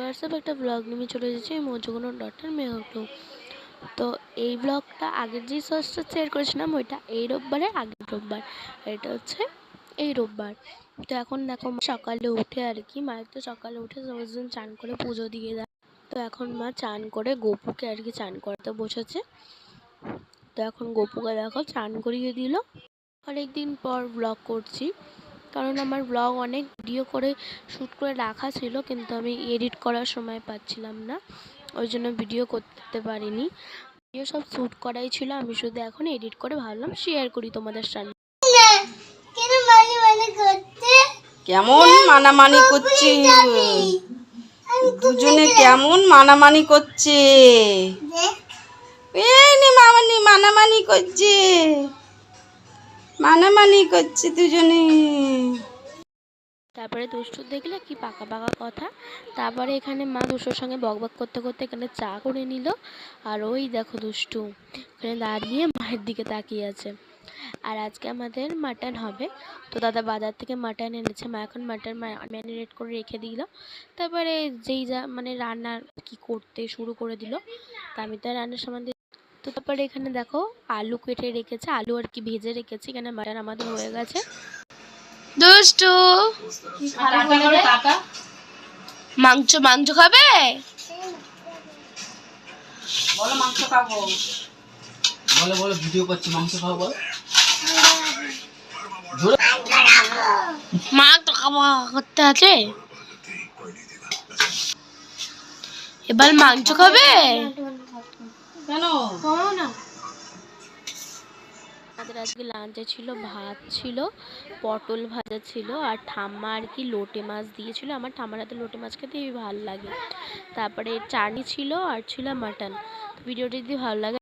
WhatsApp একটা blog নিয়ে চলে এসেছি মজুগুনোর ডটার মেহটু। তো এই ব্লগটা আগের যে সার্চটা শেয়ার করেছিলাম ওইটা এই রোববারের আগের রোববার, এটা হচ্ছে এই রোববার। তো এখন দেখো সকালে উঠে আর কি, মায়ের তো সকালে উঠে সবাইজন চান করে পুজো দিয়ে দেয়। তো এখন মা চান করে গোপুকে আর কি চান করাতে বসেছে। তো এখন গোপুকে দেখো চান করিয়ে দিল। অনেকদিন পর ব্লগ করছি, কারণ আমার ব্লগ অনেক ভিডিও করে শ্যুট করে রাখা ছিল, কিন্তু আমি এডিট করার সময় পাচ্ছিলাম না, ওই জন্য ভিডিও করতে পারিনি। ভিডিও সব শ্যুট করাই ছিল, আমি শুধু এখন এডিট করে ভাবলাম শেয়ার করি তোমাদের সামনে। কেমন মানামানি করছে দুজনে, কেমন মানামানি করছে, মানামানি করছে, মানামানি করছে দুজনে। তারপরে দুষ্টু দেখলে কি পাকা পাকা কথা। তারপরে এখানে মা দুষ্টুর সঙ্গে বকবক করতে করতে এখানে চা করে নিল। আর ওই দেখো দুষ্টু এখানে দাঁড়িয়ে মায়ের দিকে তাকিয়ে আছে। আর আজকে আমাদের মাটন হবে, তো দাদা বাজার থেকে মাটন এনেছে, মা এখন মাটন ম্যারিনেট করে রেখে দিল। তারপরে যেই যা মানে রান্না কি করতে শুরু করে দিল, তা আমি তো রান্নার সম্বন্ধে। তো তারপরে এখানে দেখো আলু কেটে রেখেছে, আলু আর কি ভেজে রেখেছি। এখানে মাটন আমাদের হয়ে গেছে। দুষ্টু মাংস মাংস খাবে, বলো মাংস খাবো, বলো বলো ভিডিও করছি, মাংস খাবো বলো। মা তো খাওয়া করতে আছে, এবার মাংস খাবে কেন? আমাদের আজকে লাঞ্চে ছিল ভাত ছিল, পটল ভাজা ছিল, আর ঠাম্মা আর কি লোটে মাছ দিয়েছিল। আমার ঠাম্মার হাতে লোটে মাছ খেতে ভালো লাগে। তারপরে চাটনি ছিল আর ছিল মাটন। ভিডিওটি যদি ভালো লাগে